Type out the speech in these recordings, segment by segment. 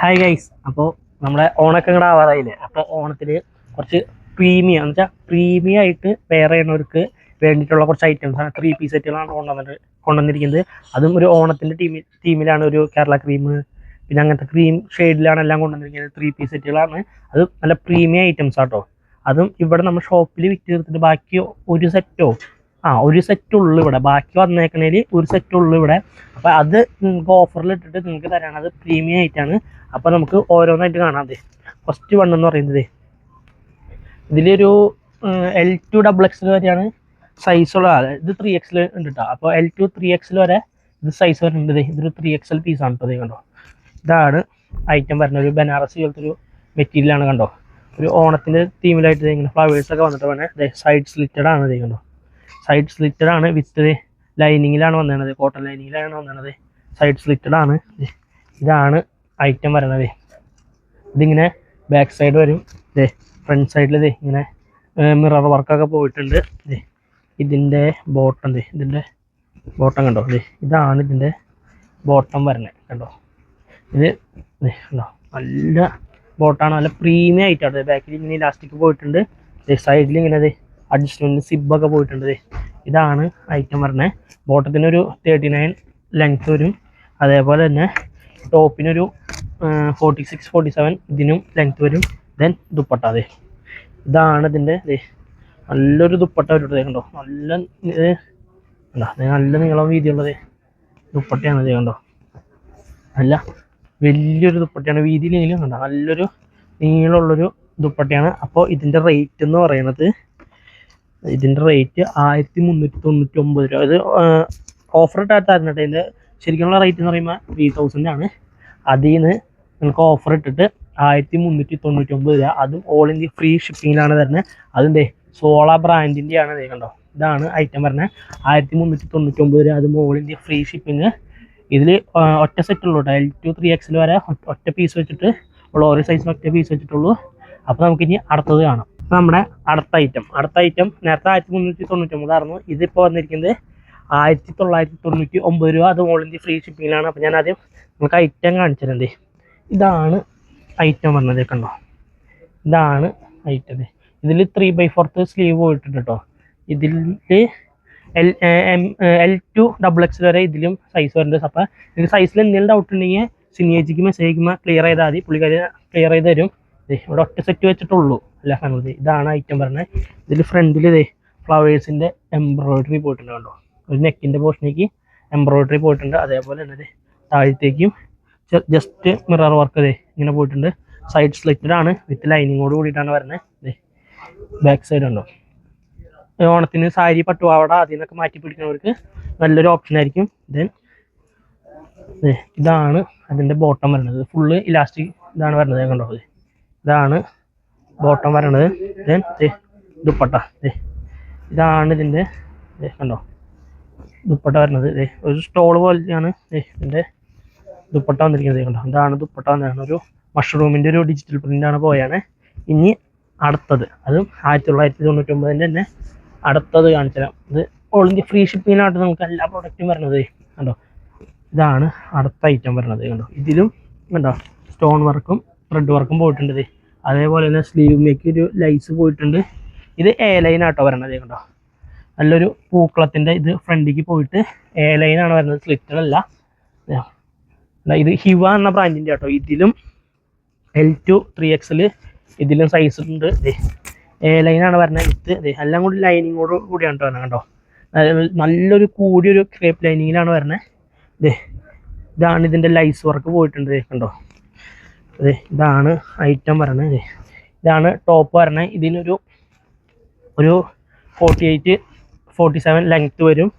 Hi guys. അപ്പോൾ നമ്മുടെ ഓണൊക്കെ ഇങ്ങോട്ട് ആവാറായില്ലേ. അപ്പോൾ ഓണത്തിന് കുറച്ച് പ്രീമിയം എന്ന് വെച്ചാൽ പ്രീമിയം ആയിട്ട് വെയർ ചെയ്യുന്നവർക്ക് വേണ്ടിയിട്ടുള്ള കുറച്ച് ഐറ്റംസാണ് 3 പീസ് സെറ്റുകളാണ് കൊണ്ടുവന്നിരിക്കുന്നത്. അതും ഒരു ഓണത്തിൻ്റെ തീമിലാണ്. ഒരു കേരള ക്രീം പിന്നെ അങ്ങനത്തെ ക്രീം ഷെയ്ഡിലാണ് എല്ലാം കൊണ്ടുവന്നിരിക്കുന്നത്. 3 പീസ് സെറ്റുകളാണ്. അത് നല്ല പ്രീമിയം ഐറ്റംസ് ആട്ടോ. അതും ഇവിടെ നമ്മൾ ഷോപ്പിൽ വിറ്റ് തീർത്തിട്ട് ബാക്കി ഒരു സെറ്റുള്ളൂ ഇവിടെ. ബാക്കി വന്നേക്കണേൽ ഒരു സെറ്റുള്ളൂ ഇവിടെ. അപ്പോൾ അത് നിങ്ങൾക്ക് ഓഫറിൽ ഇട്ടിട്ട് നിങ്ങൾക്ക് തരാണ്. അത് പ്രീമിയം ആയിട്ടാണ്. അപ്പോൾ നമുക്ക് ഓരോന്നായിട്ട് കാണാം. ഫസ്റ്റ് വൺ എന്ന് പറയുന്നത് ഇതിലൊരു L2 വരെയാണ് സൈസുള്ള. ഇത് 3XL ഉണ്ട് കേട്ടോ. അപ്പോൾ L2 3XL വരെ ഇത് സൈസ് വരുന്നുണ്ട്. ഇതൊരു 3XL പീസാണ് കേട്ടോ. കണ്ടോ, ഇതാണ് ഐറ്റം വരുന്നത്. ഒരു ബനാറസി പോലത്തെ ഒരു മെറ്റീരിയലാണ്. കണ്ടോ, ഒരു ഓണത്തിൻ്റെ തീമിലായിട്ട് ഇങ്ങനെ ഫ്ലവേഴ്സൊക്കെ വന്നിട്ട് വേണേ സൈഡ് സ്ലിറ്റഡ് ആണ്. കണ്ടോ, സൈഡ് സ്ലിറ്റഡ് ആണ്. വിത്ത് ലൈനിങ്ങിലാണ് വന്നത്. കോട്ടൺ ലൈനിങ്ങിലാണ് വന്നത്. സൈഡ് സ്ലിറ്റഡ് ആണ്. ഇതാണ് ഐറ്റം വരണത്. ഇതിങ്ങനെ ബാക്ക് സൈഡ് വരും. ഫ്രണ്ട് സൈഡിൽ ഇങ്ങനെ മിറർ വർക്കൊക്കെ പോയിട്ടുണ്ട്. ഇതിൻ്റെ ബോട്ടം ഇതിൻ്റെ ബോട്ടം കണ്ടോ. ഇതാണ് ഇതിൻ്റെ ബോട്ടം വരണത്. കണ്ടോ, ഇത് കണ്ടോ, നല്ല ബോട്ടാണ്. നല്ല പ്രീമിയം ആയിട്ടാണ്. ബാക്കിൽ ഇങ്ങനെ ഇലാസ്റ്റിക് പോയിട്ടുണ്ട്. സൈഡിൽ ഇങ്ങനെ അഡ്ജസ്റ്റ്മെൻറ്റ് സിബൊക്കെ പോയിട്ടുണ്ട്. ഇതാണ് ഐറ്റം വരണത്. ബോട്ടത്തിനൊരു 39 ലെങ്ത്ത് വരും. അതേപോലെ തന്നെ ടോപ്പിനൊരു 46-47 ഇതിനും ലെങ്ത്ത് വരും. ദെൻ ദുപ്പട്ട ഇതാണ് ഇതിൻ്റെ. നല്ലൊരു ദുപ്പട്ട വരും. കണ്ടോ, നല്ല നീളം വീതിയുള്ളത് ദുപ്പട്ടയാണ്. കണ്ടോ, നല്ല വലിയൊരു ദുപ്പട്ടയാണ്. വീതിയിലെങ്കിലും കണ്ടോ, നല്ലൊരു നീളമുള്ളൊരു ദുപ്പട്ടയാണ്. അപ്പോൾ ഇതിൻ്റെ റേറ്റ് എന്ന് പറയുന്നത് 1399 രൂപ. ഇത് ഓഫർ ഇട്ടായിരുന്നു കേട്ടോ. ഇതിൻ്റെ ശരിക്കുള്ള റേറ്റ് എന്ന് പറയുമ്പോൾ 3000 ആണ്. അതിൽ നിന്ന് നിങ്ങൾക്ക് ഓഫർ ഇട്ടിട്ട് 1399 രൂപ. അതും ഓൾ ഇന്ത്യ ഫ്രീ ഷിപ്പിങ്ങിലാണ് തരുന്നത്. അതിൻ്റെ സോള ബ്രാൻഡിൻ്റെയാണ്. കണ്ടോ, ഇതാണ് ഐറ്റം പറഞ്ഞത്. 1399 രൂപ. അതും ഓൾ ഇന്ത്യ ഫ്രീ ഷിപ്പിങ്. ഇതിൽ ഒറ്റ സെറ്റുള്ളൂ കേട്ടോ. L2 3XL വരെ ഒറ്റ പീസ് വെച്ചിട്ട് ഉള്ള ഓരോ സൈസിന് ഒറ്റ പീസ് വെച്ചിട്ടുള്ളൂ. അപ്പോൾ നമുക്കിനി അടുത്തത് കാണാം. അപ്പോൾ നമ്മുടെ അടുത്ത ഐറ്റം നേരത്തെ 1399 ആയിരുന്നു. ഇതിപ്പോൾ വന്നിരിക്കുന്നത് 1999 രൂപ. അത് ഓൾ ഇന്ത്യ ഫ്രീ ഷിപ്പിങ്ങിലാണ്. അപ്പോൾ ഞാൻ ആദ്യം നമുക്ക് ഐറ്റം കാണിച്ചിട്ടുണ്ട്. ഇതാണ് ഐറ്റം വന്നത്. കണ്ടോ, ഇതാണ് ഐറ്റം. ഇതിൽ 3/4 സ്ലീവ് പോയിട്ടുണ്ട് കേട്ടോ. ഇതിൽ L2 XXL വരെ ഇതിലും സൈസ് വരുന്നുണ്ട്. അപ്പോൾ നിങ്ങൾക്ക് സൈസിൽ എന്തെങ്കിലും ഡൗട്ട് ഉണ്ടെങ്കിൽ സിനിയേജിക്ക് മെസ്സേജ് അയക്കുമ്പോൾ ക്ലിയർ ചെയ്താൽ മതി. പുള്ളിക്കാരി ക്ലിയർ ചെയ്ത് തരും. ഇവിടെ ഒറ്റ സെറ്റ് വെച്ചിട്ടുള്ളൂ അല്ല കാണുന്നത്. ഇതാണ് ഐറ്റം പറഞ്ഞത്. ഇതിൽ ഫ്രണ്ടിൽ ഫ്ലവേഴ്സിൻ്റെ എംബ്രോയിഡറി പോയിട്ടുണ്ട്. കണ്ടോ, ഒരു നെക്കിൻ്റെ പോർഷനേക്ക് എംബ്രോയിഡറി പോയിട്ടുണ്ട്. അതേപോലെ തന്നെ താഴത്തേക്കും ജസ്റ്റ് മിറർ വർക്ക് ഇങ്ങനെ പോയിട്ടുണ്ട്. സൈഡ് സ്ലിറ്റഡ് ആണ്. വിത്ത് ലൈനിങ്ങോട് കൂടിയിട്ടാണ് വരുന്നത്. ബാക്ക് സൈഡ് ഉണ്ടോ. ഓണത്തിന് സാരി പട്ടുപാവാട അതിൽ നിന്നൊക്കെ മാറ്റി പിടിക്കുന്നവർക്ക് നല്ലൊരു ഓപ്ഷൻ ആയിരിക്കും. ദെൻ ഇതാണ് അതിൻ്റെ ബോട്ടം വരുന്നത്. ഫുള്ള് ഇലാസ്റ്റിക് ഇതാണ് വരുന്നത്. കണ്ടോ, ഇതാണ് ബോട്ടം വരണത്. ദെൻ ദുപ്പട്ട ഇതാണ് ഇതിൻ്റെ. കണ്ടോ, ദുപ്പട്ട വരുന്നത് ഒരു സ്റ്റോൾ പോലെയാണ് ഇതിൻ്റെ ദുപ്പട്ട വന്നിരിക്കുന്നത്. കണ്ടോ, ഇതാണ് ദുപ്പട്ട വന്നിരിക്കുന്നത്. ഒരു മഷ്റൂമിൻ്റെ ഒരു ഡിജിറ്റൽ പ്രിൻ്റാണ് പോയാണ്. ഇനി അടുത്തത് അതും 1999 തന്നെ അടുത്തത് കാണിച്ചു തരാം. ഇത് ഓൾ ഇന്ത്യ ഫ്രീ ഷിപ്പിങ്ങിനായിട്ട് നമുക്ക് എല്ലാ പ്രൊഡക്റ്റും വരുന്നത്. കണ്ടോ, ഇതാണ് അടുത്ത ഐറ്റം വരുന്നത്. കണ്ടോ, ഇതിലും കണ്ടോ സ്റ്റോൺ വർക്കും ത്രെഡ് വർക്കും പോയിട്ടുണ്ട്. അതേപോലെ തന്നെ സ്ലീവിലേക്ക് ഒരു ലൈസ് പോയിട്ടുണ്ട്. ഇത് A ലൈൻ ആട്ടോ വരണത്. കണ്ടോ, നല്ലൊരു പൂക്കളത്തിൻ്റെ ഇത് ഫ്രണ്ടിലേക്ക് പോയിട്ട് A ലൈനാണ് വരുന്നത്. സ്ലിറ്റഡ് അല്ല. ഇത് ഹിവ എന്ന ബ്രാൻഡിൻ്റെ ആട്ടോ. ഇതിലും L2 3XL ഇതിലും സൈസ് ഉണ്ട്. A ലൈനാണ് വരുന്നത്. ഇത് എല്ലാം കൂടി ലൈനിങ്ങോട് കൂടിയാണ് കേട്ടോ. കണ്ടോ, നല്ലൊരു കൂടിയൊരു ക്രേപ്പ് ലൈനിങ്ങിലാണ് വരുന്നത്. ഇതാണ് ഇതിൻ്റെ ലൈസ് വർക്ക് പോയിട്ടുണ്ട്. കണ്ടോ, ഇതാണ് ഐറ്റം വരണത്. ഇതാണ് ടോപ്പ് വരണത്. ഇതിനൊരു 48-47 ലെങ്ത്ത് വരും.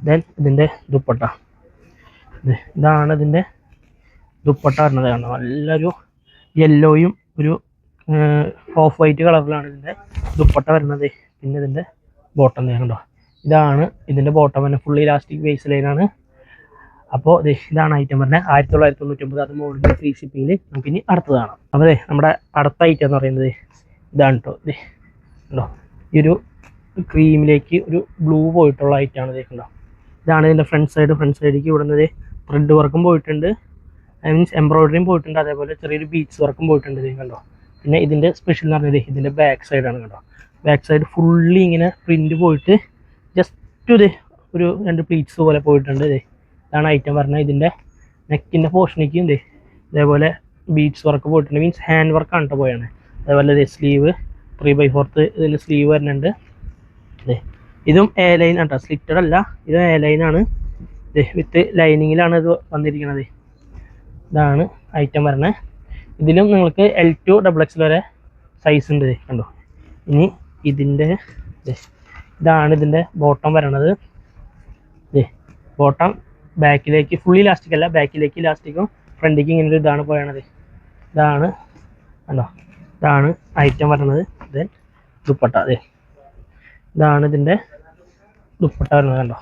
ദെൻ ഇതിൻ്റെ ദുപ്പട്ട ഇതാണ് ഇതിൻ്റെ ദുപ്പട്ട വരുന്നത്. കണ്ടോ, നല്ലൊരു യെല്ലോയും ഒരു ഓഫ് വൈറ്റ് കളറിലാണ് ഇതിൻ്റെ ദുപ്പട്ട വരുന്നത്. പിന്നെ ഇതിൻ്റെ ബോട്ടം കണ്ടോ, ഇതാണ് ഇതിൻ്റെ ബോട്ടം തന്നെ. ഫുള്ളി ഇലാസ്റ്റിക് ബേസ് ലൈനാണ്. അപ്പോൾ ഇതാണ് ഐറ്റം പറഞ്ഞത്. 1999. അത് മോളിൻ്റെ ഫ്രീ ഷിപ്പിങ്ങിൽ നമുക്കിനി അടുത്തത് കാണാം. അപ്പോൾ നമ്മുടെ അടുത്ത ഐറ്റം എന്ന് പറയുന്നത് ഇതാണ് കേട്ടോ. കണ്ടോ, ഈ ഒരു ക്രീമിലേക്ക് ഒരു ബ്ലൂ പോയിട്ടുള്ള ഐറ്റമാണ്. കണ്ടോ, ഇതാണ് ഇതിൻ്റെ ഫ്രണ്ട് സൈഡിലേക്ക് ഇവിടെ നിന്ന് ത്രെഡ് വർക്കും പോയിട്ടുണ്ട്. മീൻസ് എംബ്രോയിഡറിയും പോയിട്ടുണ്ട്, അതേപോലെ ചെറിയൊരു ബീഡ്സ് വർക്കും പോയിട്ടുണ്ട് ഇത് കണ്ടോ. പിന്നെ ഇതിൻ്റെ സ്പെഷ്യൽ എന്ന് പറഞ്ഞത് ഇതിൻ്റെ ബാക്ക് സൈഡാണ് കണ്ടോ. ബാക്ക് സൈഡ് ഫുള്ളി ഇങ്ങനെ പ്രിൻ്റ് പോയിട്ട് ജസ്റ്റ് ഒരു 2 പ്ലീറ്റ്സ് പോലെ പോയിട്ടുണ്ട്. ഇതാണ് ഐറ്റം പറഞ്ഞത്. ഇതിൻ്റെ നെക്കിൻ്റെ പോർഷനിലേക്ക് ഇതേപോലെ ബീഡ്സ് വർക്ക് പോയിട്ടുണ്ട്, മീൻസ് ഹാൻഡ് വർക്കാണ് കേട്ടോ പോയാണ്. അതേപോലെ സ്ലീവ് 3/4 ഇതിൻ്റെ സ്ലീവ് വരുന്നുണ്ട്. ഇതും എ ലൈൻ ആണ് കേട്ടോ, സ്ലിറ്റഡ് അല്ല, ഇത് എ ലൈനാണ്. വിത്ത് ലൈനിങ്ങിലാണ് ഇത് വന്നിരിക്കുന്നത്. ഇതാണ് ഐറ്റം വരണേ. ഇതിലും നിങ്ങൾക്ക് L2 XXL വരെ സൈസ് ഉണ്ട് കണ്ടോ. ഇനി ഇതിൻ്റെ ഇതാണ് ഇതിൻ്റെ ബോട്ടം വരണത്. ബോട്ടം ബാക്കിലേക്ക് ഫുള്ളി ഇലാസ്റ്റിക് അല്ല, ബാക്കിലേക്ക് ഇലാസ്റ്റിക്കും ഫ്രണ്ടിലേക്ക് ഇങ്ങനെ ഒരു ഇതാണ് പോയണത്. ഇതാണ് കണ്ടോ, ഇതാണ് ഐറ്റം വരണത്. ദെൻ ദുപ്പട്ട ഇതാണ് ഇതിൻ്റെ ദുപ്പട്ട വരുന്നത് കണ്ടോ.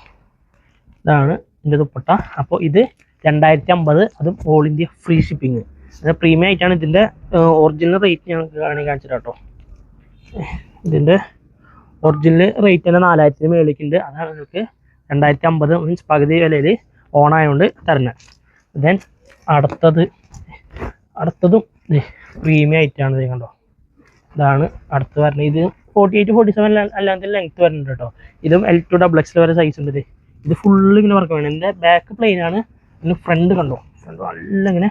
ഇതാണ് ഇതിൻ്റെ ദുപ്പട്ട. അപ്പോൾ ഇത് 2050, അതും ഓൾ ഇന്ത്യ ഫ്രീ ഷിപ്പിംഗ്. അത് പ്രീമിയം ആയിട്ടാണ്. ഇതിൻ്റെ ഒറിജിനൽ റേറ്റ് ഞങ്ങൾക്ക് കാണിച്ചിട്ട് കേട്ടോ. ഇതിൻ്റെ ഒറിജിനൽ റേറ്റ് തന്നെ 4000 മേളിക്കുണ്ട്. അതാണ് നിങ്ങൾക്ക് 2050 മീൻസ് പകുതി വിലയിൽ ഓണായതുകൊണ്ട് തരുന്നത്. ദെൻ അടുത്തതും പ്രീമിയം ആയിട്ടാണ് ഇത് കണ്ടോ. ഇതാണ് അടുത്ത് വരുന്നത്. ഇത് 48-47 അല്ലാതെ ലെങ്ത്ത് വരുന്നുണ്ട് കേട്ടോ. ഇതും L2 XXL വരെ സൈസ് ഉണ്ട്. ഇത് ഫുള്ള് ഇങ്ങനെ വർക്ക് വേണം. എൻ്റെ ബാക്ക് പ്ലെയിൻ ആണ്, ഇതിന് ഫ്രണ്ട് കണ്ടോ, നല്ല ഇങ്ങനെ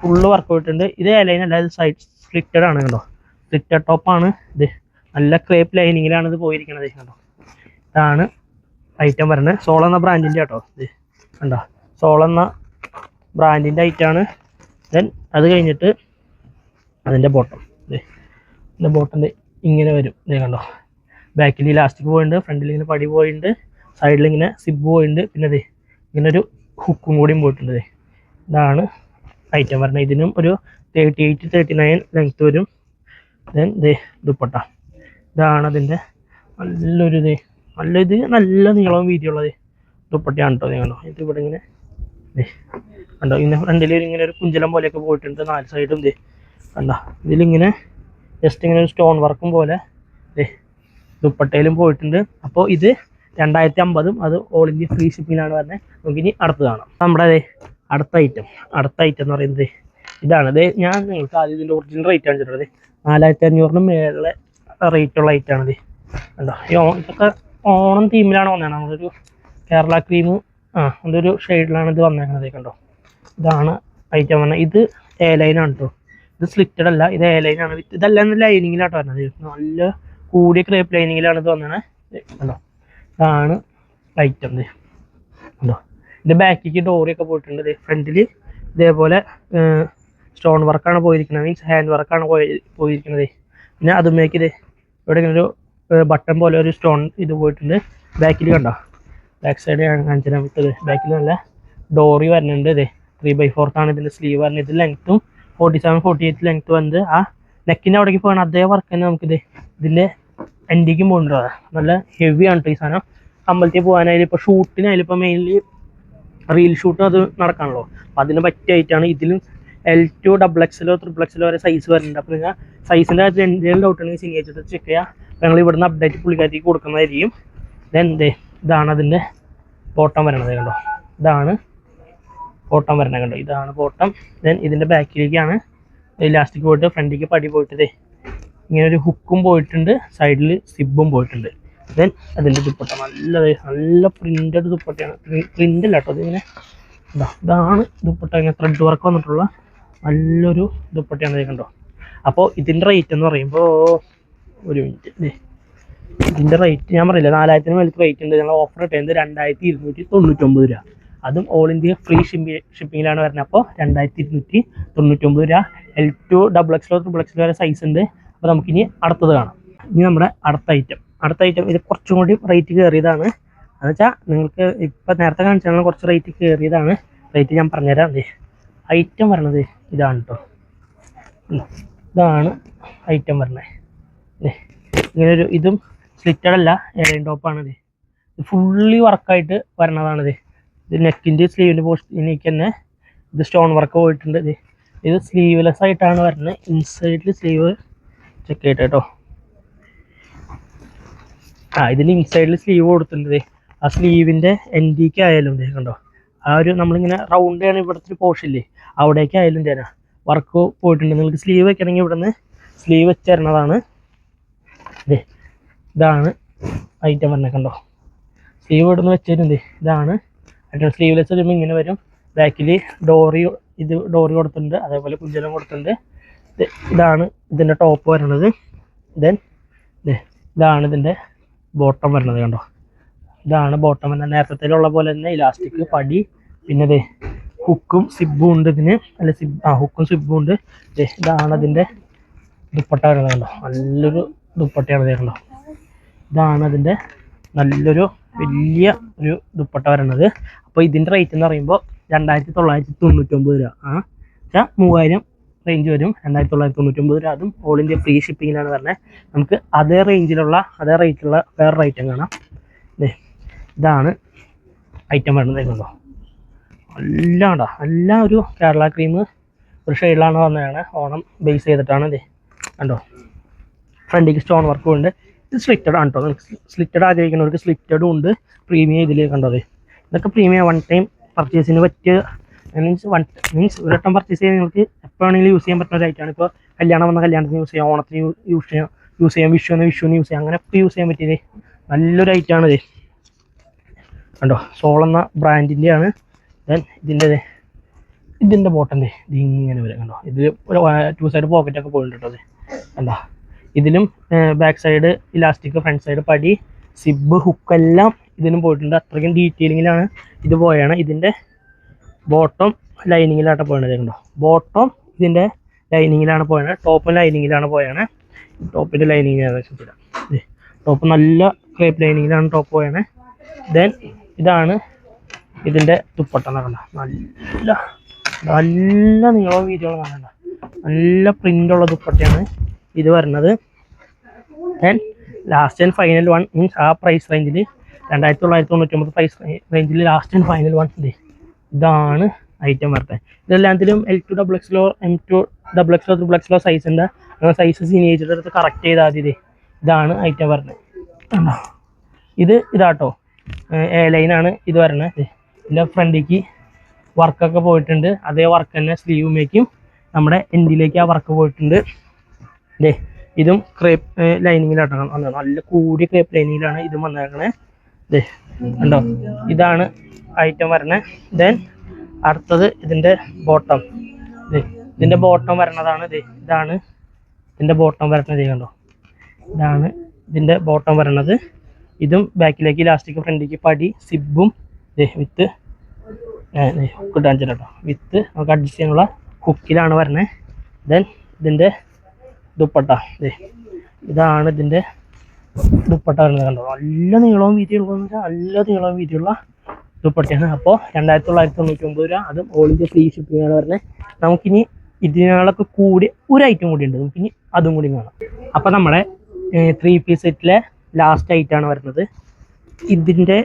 ഫുള്ള് വർക്ക് പോയിട്ടുണ്ട്. ഇത് ലൈൻ അല്ല, ഇത് സൈഡ് സ്ലിറ്റഡ് ആണ് കണ്ടോ, സ്ലിറ്റഡ് ടോപ്പാണ് ഇത്. നല്ല ക്രേപ്പ് ലൈനിങ്ങിലാണ് ഇത് പോയിരിക്കുന്നത് കണ്ടോ. ഇതാണ് ഐറ്റം വരുന്നത്. സോൾ എന്ന ബ്രാൻഡിൻ്റെ കേട്ടോ. ഇത് കണ്ടോ, സോൾ എന്ന ബ്രാൻഡിൻ്റെ ഐറ്റമാണ്. ദെൻ അത് കഴിഞ്ഞിട്ട് അതിൻ്റെ ബോട്ടം ഇതിൻ്റെ ബോട്ടൻ്റെ ഇങ്ങനെ വരും. ഇത് കണ്ടോ, ബാക്കിൽ ഇലാസ്റ്റിക് പോയിട്ടുണ്ട്, ഫ്രണ്ടിൽ ഇങ്ങനെ പടി പോയിട്ടുണ്ട്, സൈഡിൽ ഇങ്ങനെ സിബ് പോയിട്ടുണ്ട്, പിന്നെ ഇങ്ങനെ ഒരു ഹുക്കും കൂടിയും പോയിട്ടുണ്ട്. ഇതാണ് ഐറ്റം വരുന്നത്. ഇതിനും ഒരു 38-39 ലെങ്ത്ത് വരും. ദെൻ ദുപ്പട്ട ഇതാണ് അതിൻ്റെ നല്ലൊരു നല്ല നീളവും വീതിയുള്ളത് ദുപ്പട്ടയാണ് കേട്ടോ. കണ്ടോ, ഇത് ഇവിടെ ഇങ്ങനെ കണ്ടോ, ഇങ്ങനെ ഫ്രണ്ടിൽ ഇങ്ങനെ ഒരു കുഞ്ചലം പോലെയൊക്കെ പോയിട്ടുണ്ട് 4 സൈഡും. കണ്ടോ, ഇതിലിങ്ങനെ ജസ്റ്റ് ഇങ്ങനെ ഒരു സ്റ്റോൺ വർക്കും പോലെ ദുപ്പട്ടയിലും പോയിട്ടുണ്ട്. അപ്പോൾ ഇത് 2050, അത് ഓൾ ഇന്ത്യ ഫ്രീ ഷിപ്പിങ്ങിലാണ് വരുന്നത്. നമുക്കിനി അടുത്ത് കാണാം. നമ്മുടെ അടുത്ത ഐറ്റം എന്ന് പറയുന്നത് ഇതാണ്. ഞാൻ നിങ്ങൾക്ക് ആദ്യം ഇതിൻ്റെ ഒറിജിനൽ റേറ്റ് കാണിച്ചിട്ടുള്ളത് 4500 മേലെ റേറ്റുള്ള ഐറ്റമാണിത് കണ്ടോ. ഇതൊക്കെ ഓണം തീമിലാണ് വന്നത്. നമ്മളൊരു കേരള ക്രീം അതൊരു ഷെയ്ഡിലാണ് ഇത് വന്നേക്കുന്നത് കണ്ടോ. ഇതാണ് ഐറ്റം വന്നത്. ഇത് എ ലൈനാണ് കേട്ടോ. ഇത് സ്ലിറ്റഡ് അല്ല, ഇത് എ ലൈനാണ്. ഇതെല്ലാം ലൈനിങ്ങിലാട്ടോ വരുന്നത്. നല്ല കൂടിയ ക്രേപ്പ് ലൈനിങ്ങിലാണ് ഇത് വന്നത് കണ്ടോ. ഇതാണ് ഐറ്റം കണ്ടോ. ഇതിൻ്റെ ബാക്കിലേക്ക് ഡോറിയൊക്കെ പോയിട്ടുണ്ട്. ഫ്രണ്ടിൽ ഇതേപോലെ സ്റ്റോൺ വർക്കാണ് പോയിരിക്കുന്നത്, മീൻസ് ഹാൻഡ് വർക്കാണ് പോയിരിക്കുന്നത്. പിന്നെ അതുമേക്ക് ഇവിടെ ഇങ്ങനെ ഒരു ബട്ടൺ പോലെ ഒരു സ്റ്റോൺ ഇത് പോയിട്ടുണ്ട്. ബാക്കിൽ കണ്ടോ, ബാക്ക് സൈഡ് ഞാൻ കാണിച്ചാൽ വിട്ടത്. ബാക്കിൽ നല്ല ഡോറി വരുന്നുണ്ട്. 3/4 ആണ് ഇതിൻ്റെ സ്ലീവ് വരുന്നത്. ഇത് ലെങ്ത്തും 47-48 ലെങ്ത്ത് വന്നത്. ആ നെക്കിൻ്റെ അവിടേക്ക് പോകണം അതേ വർക്ക് തന്നെ നമുക്കിത് ഇതിൻ്റെ എൻഡിക്കും പോകുന്നുണ്ടോ. നല്ല ഹെവിയാണ് കേട്ടോ ഈ സാധനം. അമ്പലത്തിൽ പോകാനായാലും ഇപ്പോൾ ഷൂട്ടിനായാലും ഇപ്പോൾ മെയിൻലി റീൽ ഷൂട്ടും അത് നടക്കാണല്ലോ, അപ്പം അതിന് പറ്റിയായിട്ടാണ്. ഇതിലും L2 XXL XXL വരെ സൈസ് വരുന്നുണ്ട്. അപ്പോൾ നിങ്ങൾ സൈസിൻ്റെ കാര്യത്തിൽ എന്തെങ്കിലും ഡൗട്ട് ഉണ്ടെങ്കിൽ സിനിയേച്ചത് ചെക്ക് ചെയ്യുക. അപ്പോൾ ഞങ്ങൾ ഇവിടുന്ന് അപ്ഡേറ്റ് പുള്ളിക്കാരിക്ക് കൊടുക്കുന്നതായിരിക്കും. ദെൻ ഇതാണ് അതിൻ്റെ ബോട്ടം വരണത് കണ്ടോ. ഇതാണ് ബോട്ടം വരണത് കണ്ടോ. ഇതാണ് ബോട്ടം. ദെൻ ഇതിൻ്റെ ബാക്കിലേക്കാണ് ഇലാസ്റ്റിക് പോയിട്ട് ഫ്രണ്ടിലേക്ക് പടി പോയിട്ട് ഇങ്ങനെ ഒരു ഹുക്കും പോയിട്ടുണ്ട്, സൈഡിൽ സിബും പോയിട്ടുണ്ട്. ദെൻ അതിൻ്റെ ദുപ്പട്ട നല്ല പ്രിൻ്റഡ് ദുപ്പട്ടയാണ്. പ്രിൻ്റ് അല്ല കേട്ടോ, ഇതിങ്ങനെ ഇതാണ് ദുപ്പട്ട. ഇങ്ങനെ ത്രെഡ് വർക്ക് വന്നിട്ടുള്ള നല്ലൊരു ദുപ്പട്ടയാണ് ഇത് കണ്ടോ. അപ്പോൾ ഇതിൻ്റെ റേറ്റ് എന്ന് പറയുമ്പോൾ ഒരു മിനിറ്റ്, ഇതിൻ്റെ റേറ്റ് ഞാൻ പറയില്ല, 4000 മേലത്തെ റേറ്റ് ഉണ്ട്. ഞങ്ങൾ ഓഫർ ഇട്ടത് 2299 രൂപ. അതും ഓൾ ഇന്ത്യ ഫ്രീ ഷിപ്പിങ്ങിലാണ് വരുന്നത്. അപ്പോൾ 2299 രൂപ. L2 XXL XXL വരെ സൈസ് ഉണ്ട്. അപ്പോൾ നമുക്കിനി അടുത്തത് കാണാം. ഇനി നമ്മുടെ അടുത്ത ഐറ്റം ഇത് കുറച്ചും കൂടി റേറ്റ് കയറിയതാണ്. എന്നുവെച്ചാൽ നിങ്ങൾക്ക് ഇപ്പം നേരത്തെ കാണിച്ചാൽ കുറച്ച് റേറ്റ് കയറിയതാണ്. റേറ്റ് ഞാൻ പറഞ്ഞുതരാം. ഐറ്റം വരണത് ഇതാണ് കേട്ടോ. ഇതാണ് ഐറ്റം വരണത്. ഇങ്ങനൊരു ഇതും സ്ലിറ്റഡ് അല്ല, എയർലൈൻ ടോപ്പാണിത്. ഇത് ഫുള്ളി വർക്കായിട്ട് വരണതാണിത്. ഇത് നെക്കിൻ്റെ സ്ലീവിൻ്റെ പോസ്റ്റിലേക്ക് തന്നെ ഇത് സ്റ്റോൺ വർക്ക് പോയിട്ടുണ്ട്. ഇത് സ്ലീവ്ലെസ് ആയിട്ടാണ് വരുന്നത്. ഇൻസൈഡിൽ സ്ലീവ് ചെക്ക് ചെയ്യട്ടെ കേട്ടോ. ഇതിന് ഇൻസൈഡിൽ സ്ലീവ് കൊടുത്തിട്ടുണ്ട്. ആ സ്ലീവിൻ്റെ എൻഡിക്ക് ആയാലും കണ്ടോ, ആ ഒരു നമ്മളിങ്ങനെ റൗണ്ട് ചെയ്യണ ഇവിടുത്തെ ഒരു പോർഷനില്ലേ അവിടേക്കായാലും തരാം വർക്ക് പോയിട്ടുണ്ട്. നിങ്ങൾക്ക് സ്ലീവ് വെക്കണമെങ്കിൽ ഇവിടുന്ന് സ്ലീവ് വെച്ച് തരുന്നതാണ്. ഇതാണ് ഐറ്റം പറഞ്ഞ കണ്ടോ, സ്ലീവ് ഇവിടുന്ന് വെച്ചിട്ടുണ്ട്. ഇതാണ് ഐറ്റം. സ്ലീവ്ലെസ് വരുമ്പോൾ ഇങ്ങനെ വരും. ബാക്കിൽ ഡോറി കൊടുത്തിട്ടുണ്ട്, അതേപോലെ കുഞ്ചലം കൊടുത്തിട്ടുണ്ട്. ഇതാണ് ഇതിൻ്റെ ടോപ്പ് വരുന്നത്. ദെൻ ഇതാണ് ഇതിൻ്റെ ബോട്ടം വരുന്നത് കണ്ടോ. ഇതാണ് ബോട്ടം വരുന്നത്. നേരത്തേലുള്ള പോലെ തന്നെ ഇലാസ്റ്റിക് പടി, പിന്നെ ഹുക്കും സിബും ഉണ്ട് ഇതിന്. ഹുക്കും സിബും ഉണ്ട്. ഇതാണ് അതിൻ്റെ ദുപ്പട്ട വരുന്നത് കണ്ടോ. നല്ലൊരു ദുപ്പട്ടയാണ് കണ്ടോ. ഇതാണ് അതിൻ്റെ നല്ലൊരു വലിയ ഒരു ദുപ്പട്ട വരുന്നത്. അപ്പോൾ ഇതിൻ്റെ റേറ്റ് എന്ന് പറയുമ്പോൾ 2999 രൂപ. 3000 റേഞ്ച് വരും. 2999 രൂപ. അതും ഓൾ ഇന്ത്യ ഫ്രീ ഷിപ്പിങ്ങിലാണ് പറഞ്ഞത്. നമുക്ക് അതേ റേറ്റിലുള്ള വേറൊരു ഐറ്റം കാണാം. ഇതാണ് ഐറ്റം വരുന്നത് കണ്ടോ. എല്ലാം ഒരു കേരള ക്രീം ഒരു ഷെയ്ഡിലാണ് വന്നതാണ്. ഓണം ബേസ് ചെയ്തിട്ടാണ് ഇത് കണ്ടോ. ഫ്രണ്ടിക്ക് സ്റ്റോൺ വർക്കും ഉണ്ട്. ഇത് സ്ലിറ്റഡ് ആണ് കേട്ടോ. സ്ലിറ്റഡ് ആഗ്രഹിക്കുന്നവർക്ക് സ്ലിറ്റഡും ഉണ്ട്. പ്രീമിയം ഇതിൽ കണ്ടത്. ഇതൊക്കെ പ്രീമിയം വൺ ടൈം പർച്ചേസിന് പറ്റിയ മീൻസ് ഒരു വട്ടം പർച്ചേസ് ചെയ്യാൻ നിങ്ങൾക്ക് എപ്പോൾ വേണമെങ്കിലും യൂസ് ചെയ്യാൻ പറ്റുന്ന ഒരു ഐറ്റമാണ്. ഇപ്പോൾ കല്യാണം വന്ന കല്യാണത്തിന് യൂസ് ചെയ്യാം, ഓണത്തിന് യൂസ് ചെയ്യാം, വിഷുവിന് യൂസ് ചെയ്യാം, അങ്ങനെ ഒക്കെ യൂസ് ചെയ്യാൻ പറ്റിയത് നല്ലൊരു ഐറ്റമാണ് ഇത് കണ്ടോ. സോൾ എന്ന ബ്രാൻഡിൻ്റെയാണ്. ദെൻ ഇതിൻ്റെ ബോട്ടൻ്റെ ഇതിങ്ങനെ വരും കണ്ടോ. ഇത് ഒരു 2 സൈഡ് പോക്കറ്റൊക്കെ പോയിട്ടുണ്ട് കേട്ടോ. കണ്ടോ. ഇതിലും back side elastic, front side പടി, സിബ്, ഹുക്കെല്ലാം ഇതിനും പോയിട്ടുണ്ട്. അത്രയ്ക്കും ഡീറ്റെയിലിങ്ങിലാണ് ഇത് പോയാണ്. ഇതിൻ്റെ ബോട്ടം ലൈനിങ്ങിലായിട്ട് പോയത് കണ്ടോ. ബോട്ടം ഇതിൻ്റെ ലൈനിങ്ങിലാണ് പോയത്. ടോപ്പും ലൈനിങ്ങിലാണ് പോയാണ്. ടോപ്പിൻ്റെ ലൈനിങ്ങിലാണ് വെച്ചിട്ടില്ല. ടോപ്പ് നല്ല ക്രേപ്പ് ലൈനിങ്ങിലാണ് ടോപ്പ് പോയാണ്. ദെൻ ഇതാണ് ഇതിൻ്റെ ദുപ്പട്ട കണ്ട. നല്ല നീളവും വീതിയോളം കാണണ്ട. നല്ല പ്രിൻ്റുള്ള ദുപ്പട്ടയാണ് ഇത് വരുന്നത്. Then last and final one means ആ പ്രൈസ് റേഞ്ചിൽ 2999 പ്രൈസ് റേഞ്ചിൽ ലാസ്റ്റ് ആൻഡ് ഫൈനൽ വൺ ഇതാണ് ഐറ്റം വരുന്നത്. ഇതെല്ലാത്തിലും L2 XXL M2 XXL XXL size ഉണ്ട്. അങ്ങനെ സൈസ് സീനിയേജിൻ്റെ അടുത്ത് കറക്റ്റ് ചെയ്താൽ മതി. ഇതാണ് ഐറ്റം വരുന്നത് കണ്ടോ. ഇതാട്ടോ എ ലൈനാണ് ഇത് വരുന്നത്. ഇതിൻ്റെ ഫ്രണ്ടിലേക്ക് വർക്കൊക്കെ പോയിട്ടുണ്ട്. അതേ വർക്ക് തന്നെ സ്ലീവുമേക്കും നമ്മുടെ എൻഡിലേക്ക് ആ വർക്ക് പോയിട്ടുണ്ട്. ഇതും ക്രേപ്പ് ലൈനിങ്ങിലാട്ടോ. നല്ല കൂടിയ ക്രേപ്പ് ലൈനിങ്ങിലാണ് ഇതും വന്നേക്കണേ. കണ്ടോ. ഇതാണ് ഐറ്റം വരണേ. ദെൻ അടുത്തത് ഇതിൻ്റെ ബോട്ടം. ഇതിൻ്റെ ബോട്ടം വരണതാണ്. ഇതാണ് ഇതിൻ്റെ ബോട്ടം വരണത് കണ്ടോ. ഇതാണ് ഇതിൻ്റെ ബോട്ടം വരണത്. ഇതും ബാക്കിലേക്ക് ഇലാസ്റ്റിക്, ഫ്രണ്ടിലേക്ക് പടി, സിബും വിത്ത് കിട്ടാൻ കേട്ടോ. വിത്ത് നമുക്ക് അഡ്ജസ്റ്റ് ചെയ്യാനുള്ള ഹുക്കിലാണ് വരണേ. ദെൻ ഇതിൻ്റെ ദുപ്പട്ട ഇതാണ് ഇതിൻ്റെ ദുപ്പട്ട വരുന്നത് കണ്ടോ. നല്ല നീളവും വീതിയുള്ളതെന്ന് വെച്ചാൽ നല്ല നീളവും വീതിയുള്ള ദുപ്പട്ടയാണ്. അപ്പോൾ 2999 രൂപ. അതും ഓൾ ഇന്ത്യ ഫ്രീ ഷിപ്പിങ്ങാണ് വരുന്നത്. നമുക്കിനി ഇതിനൊക്കെ കൂടി ഒരു ഐറ്റം കൂടി ഉണ്ട്. നമുക്കിനി അതും കൂടി കാണാം. അപ്പോൾ നമ്മുടെ 3 പീസ് സെറ്റിലെ ലാസ്റ്റ് ഐറ്റമാണ് വരുന്നത്. ഇതിൻ്റെ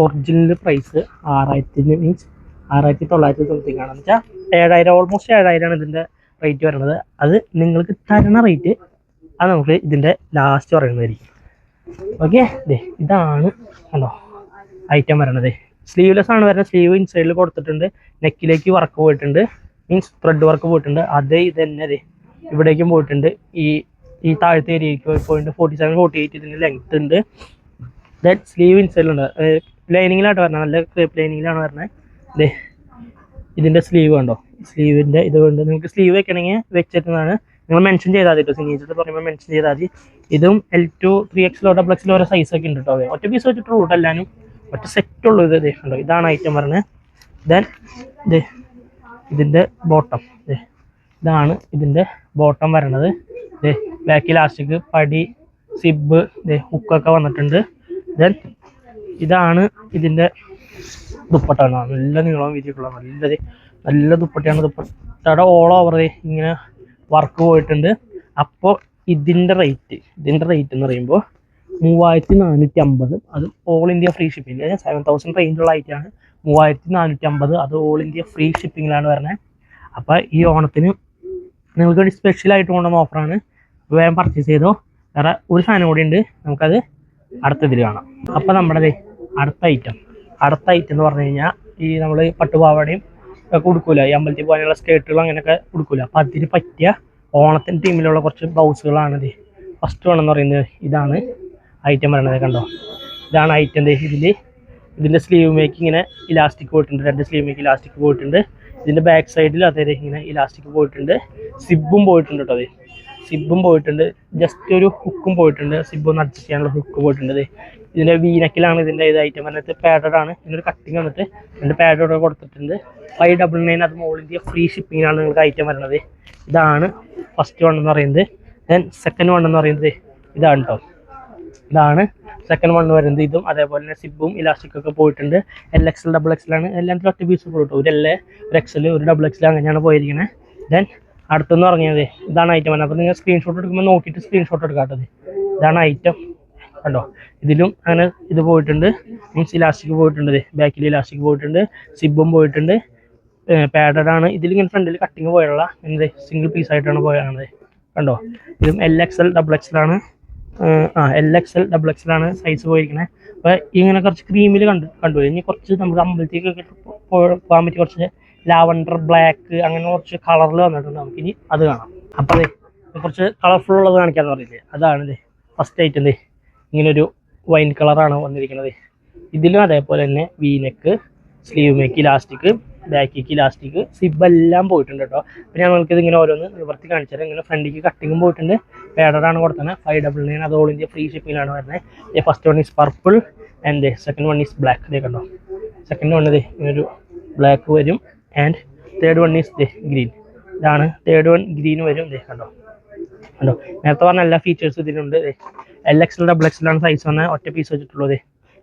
ഒറിജിനൽ പ്രൈസ് 6000 മീൻസ് 6900 സംതിങ് ആണെന്ന് വെച്ചാൽ 7000, ഓൾമോസ്റ്റ് 7000 ഇതിൻ്റെ റേറ്റ് വരുന്നത്. അത് നിങ്ങൾക്ക് തരണ റേറ്റ് അത് നമുക്ക് ഇതിൻ്റെ ലാസ്റ്റ് പറയുന്നതായിരിക്കും. ഓക്കെ. ഇതാണ് കണ്ടോ ഐറ്റം വരണത്. സ്ലീവ്ലെസ് ആണ് വരുന്നത്. സ്ലീവ് ഇൻസൈഡിൽ കൊടുത്തിട്ടുണ്ട്. നെക്കിലേക്ക് വർക്ക് പോയിട്ടുണ്ട്, മീൻസ് ത്രെഡ് വർക്ക് പോയിട്ടുണ്ട്. അതേ ഇത് തന്നെ ഇവിടേക്കും പോയിട്ടുണ്ട്. ഈ താഴത്തെ ഏരിയയ്ക്ക് പോയിട്ടുണ്ട്. 47-48 ഇതിൻ്റെ ലെങ്ത് ഉണ്ട്. Then sleeve ഇൻസൈഡിലുണ്ട്. ലൈനിങ്ങിലായിട്ട് വരണം. നല്ല ക്രേപ്പ് ലൈനിങ്ങിലാണ് വരുന്നത്. ഇതിൻ്റെ സ്ലീവ് കണ്ടോ. സ്ലീവിൻ്റെ ഇത് കൊണ്ട് നിങ്ങൾക്ക് സ്ലീവ് വെക്കണമെങ്കിൽ വെച്ചിട്ടുള്ളതാണ്. നിങ്ങൾ മെൻഷൻ ചെയ്താൽ മതി കേട്ടോ. സിഗ്നേച്ചർ പറയുമ്പോൾ മെൻഷൻ ചെയ്താൽ മതി. ഇതും L2 3XL XXL ഓരോ സൈസൊക്കെ ഉണ്ട് കേട്ടോ. ഒറ്റ പീസ് വെച്ചിട്ട് റൂട്ടെല്ലാനും ഒറ്റ സെറ്റുള്ളൂ. ഇത് കണ്ടോ. ഇതാണ് ഐറ്റം പറഞ്ഞത്. ദെൻ ഇതിൻ്റെ ബോട്ടം ഇതാണ് ഇതിൻ്റെ ബോട്ടം വരണത്. ബാക്ക് ഇലാസ്റ്റിക്, പടി, സിബ്, ഹുക്കൊക്കെ വന്നിട്ടുണ്ട്. ദെൻ ഇതാണ് ഇതിൻ്റെ ദുപ്പട്ട. നല്ല നീളവും വീതിയൊക്കെയുള്ള നല്ല ദുപ്പട്ടയാണ്. ദുപ്പട്ടയുടെ ഓൾ ഓവർ ഇങ്ങനെ വർക്ക് പോയിട്ടുണ്ട്. അപ്പോൾ ഇതിൻ്റെ റേറ്റ് എന്ന് പറയുമ്പോൾ 3450. അത് ഓൾ ഇന്ത്യ ഫ്രീ ഷിപ്പിംഗ്. 7000 റേഞ്ചുള്ള ഐറ്റമാണ്. 3450. അത് ഓൾ ഇന്ത്യ ഫ്രീ ഷിപ്പിങ്ങിലാണ് വരുന്നത്. അപ്പോൾ ഈ ഓണത്തിന് നിങ്ങൾക്ക് ഒരു സ്പെഷ്യലായിട്ട് കൊണ്ടുവന്ന ഓഫറാണ്. വേഗം പർച്ചേസ് ചെയ്തോ. വേറെ ഒരു സാധനം കൂടി ഉണ്ട്, നമുക്കത് അടുത്തതിൽ കാണാം. അപ്പോൾ നമ്മുടെ അടുത്ത ഐറ്റം അടുത്ത ഐറ്റം എന്ന് പറഞ്ഞു കഴിഞ്ഞാൽ ഈ നമ്മൾ പട്ടുപാവാടയും ഒക്കെ ഉടുക്കൂല, ഈ അമ്പലത്തിൽ പോകാനുള്ള സ്കേർട്ടുകൾ അങ്ങനെയൊക്കെ ഉടുക്കൂല. അപ്പം അതിന് പറ്റിയ ഓണത്തിൻ്റെ ടീമിലുള്ള കുറച്ച് ബ്ലൗസുകളാണിത്. ഫസ്റ്റ് വേണമെന്ന് പറയുന്നത് ഇതാണ് ഐറ്റം പറയണത്. കണ്ടോ, ഇതാണ് ഐറ്റം. ഇതിൻ്റെ സ്ലീവ് മേക്ക് ഇങ്ങനെ ഇലാസ്റ്റിക് പോയിട്ടുണ്ട്, 2 സ്ലീവ് മേക്ക് ഇലാസ്റ്റിക് പോയിട്ടുണ്ട്. ഇതിൻ്റെ ബാക്ക് സൈഡിൽ അതായത് ഇങ്ങനെ ഇലാസ്റ്റിക് പോയിട്ടുണ്ട്, സിബും പോയിട്ടുണ്ട് കേട്ടോ. അതെ, സിബും പോയിട്ടുണ്ട്, ജസ്റ്റ് ഒരു ഹുക്കും പോയിട്ടുണ്ട്, സിബ് ഒന്ന് അഡ്ജസ്റ്റ് ചെയ്യാനുള്ള ഹുക്ക് പോയിട്ടുണ്ട്. ഇതിൻ്റെ വീനക്കിലാണ് ഇതിൻ്റെ ഇത് ഐറ്റം വന്നിട്ട് പാഡഡ് ആണ്. ഇതിനൊരു കട്ടിങ് വന്നിട്ട് 2 പാഡോടെ കൊടുത്തിട്ടുണ്ട്. 599 അത് ഓൾ ഇന്ത്യ ഫ്രീ ഷിപ്പിങ്ങിനാണ് നിങ്ങൾക്ക് ഐറ്റം വരുന്നത്. ഇതാണ് ഫസ്റ്റ് വൺ എന്ന് പറയുന്നത്. ദെൻ സെക്കൻഡ് വൺ എന്ന് പറയുന്നത് ഇതാണ് കേട്ടോ. ഇതാണ് സെക്കൻഡ് വൺ വരുന്നത്. ഇതും അതേപോലെ തന്നെ സിബും ഇലാസ്റ്റിക്കും ഒക്കെ പോയിട്ടുണ്ട്. LXL XXL ആണ്. എല്ലാത്തിലും ഒറ്റ പീസ് പോയിട്ടു, ഒരു L, ഒരു XL, ഒരു XXL അങ്ങനെയാണ് പോയിരിക്കുന്നത്. ദെൻ അടുത്തെന്ന് പറഞ്ഞത് ഇതാണ് ഐറ്റം വരുന്നത്. അപ്പോൾ നിങ്ങൾ സ്ക്രീൻഷോട്ട് എടുക്കുമ്പോൾ നോക്കിയിട്ട് സ്ക്രീൻഷോട്ട് എടുക്കാത്തത്. ഇതാണ് ഐറ്റം കണ്ടോ. ഇതിലും അങ്ങനെ ഇത് പോയിട്ടുണ്ട്, മീൻസ് ഇലാസ്റ്റിക് പോയിട്ടുണ്ട്, ബാക്കിൽ ഇലാസ്റ്റിക് പോയിട്ടുണ്ട്, സിബും പോയിട്ടുണ്ട്, പാഡഡ് ആണ്. ഇതിലിങ്ങനെ ഫ്രണ്ടിൽ കട്ടിങ് പോയുള്ള എന്ത് സിംഗിൾ പീസ് ആയിട്ടാണ് പോയത് കണ്ടോ. ഇതും LXL XXL ആണ്. LXL XXL ആണ് സൈസ് പോയിരിക്കുന്നത്. അപ്പോൾ ഇങ്ങനെ കുറച്ച് ക്രീമിൽ കണ്ടു ഇനി കുറച്ച് നമുക്ക് അമ്പലത്തേക്കൊക്കെ പോകാൻ പറ്റി കുറച്ച് ലാവണ്ടർ ബ്ലാക്ക് അങ്ങനെ കുറച്ച് കളറിൽ വന്നിട്ടുണ്ട്. നമുക്കിനി അത് കാണാം. അപ്പോൾ അതെ കുറച്ച് കളർഫുൾ ഉള്ളത് കാണിക്കാമെന്ന് പറഞ്ഞില്ലേ, അതാണിത് ഫസ്റ്റ് ഐറ്റം. ഇങ്ങനൊരു വൈൻ കളറാണ് വന്നിരിക്കുന്നത്. ഇതിലും അതേപോലെ തന്നെ വീനെക്ക്, സ്ലീവ് മേക്ക് ഇലാസ്റ്റിക്, ബാക്കിക്ക് ഇലാസ്റ്റിക്, സിബെല്ലാം പോയിട്ടുണ്ട് കേട്ടോ. അപ്പോൾ ഞങ്ങൾക്കിത് ഇങ്ങനെ ഓരോന്ന് നിവർത്തി കാണിച്ചാൽ ഇങ്ങനെ ഫ്രണ്ടിക്ക് കട്ടിങ്ങും പോയിട്ടുണ്ട്, പേഡറാണ് കൊടുത്തത്. 599 അത് ഓൾ ഇന്ത്യ ഫ്രീ ഷിപ്പിങ്ങിലാണ് വരുന്നത്. First one is purple and second one is black. ഇതേ കണ്ടോ, സെക്കൻഡ് വൺ ഇത് ഇങ്ങനൊരു ബ്ലാക്ക് വരും and third one is green. ഇതാണ് തേർഡ് വൺ, ഗ്രീൻ വരും. ഇതേ കണ്ടോ. നേരത്തെ പറഞ്ഞ എല്ലാ ഫീച്ചേഴ്സും ഇതിലുണ്ട്. LXL XXL ആണ് സൈസ് വന്നാൽ ഒറ്റ പീസ് വെച്ചിട്ടുള്ളത്.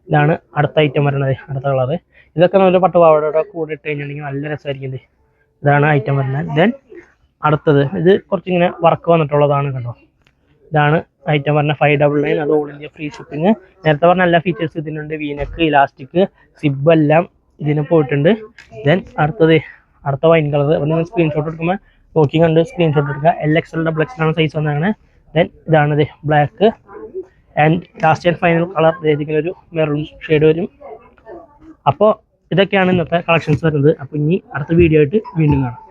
ഇതാണ് അടുത്ത ഐറ്റം വരുന്നത്, അടുത്ത കളറ്. ഇതൊക്കെ നല്ല പട്ടുപാവാടയുടെ കൂടെ ഇട്ട് കഴിഞ്ഞിട്ടുണ്ടെങ്കിൽ നല്ല രസമായിരിക്കും. ഇതാണ് ഐറ്റം വരുന്നത്. ദെൻ അടുത്തത് ഇത് കുറച്ചിങ്ങനെ വർക്ക് വന്നിട്ടുള്ളതാണ് കണ്ടോ. ഇതാണ് ഐറ്റം പറഞ്ഞ 599 അത് ഓൾ ഇന്ത്യ ഫ്രീ ഷിപ്പിങ്. നേരത്തെ പറഞ്ഞ എല്ലാ ഫീച്ചേഴ്സും ഇതിനുണ്ട്, വീനക്ക്, ഇലാസ്റ്റിക്, സിബ് എല്ലാം ഇതിന് പോയിട്ടുണ്ട്. ദെൻ അടുത്ത വൈൻ കളർ. അപ്പോൾ നിങ്ങൾ സ്ക്രീൻഷോട്ട് എടുക്കുമ്പോൾ നോക്കി കണ്ട് സ്ക്രീൻഷോട്ട് എടുക്കുക. LXL XXL ആണ് സൈസ് വന്നതാണ്. ദെൻ ഇതാണ് black and last and final colour ഇതിങ്ങനെ ഒരു മെറൂൺ ഷെയ്ഡ് വരും. അപ്പോൾ ഇതൊക്കെയാണ് ഇന്നത്തെ കളക്ഷൻസ് വരുന്നത്. അപ്പോൾ ഇനി അടുത്ത വീഡിയോ ആയിട്ട് വീണ്ടും കാണാം.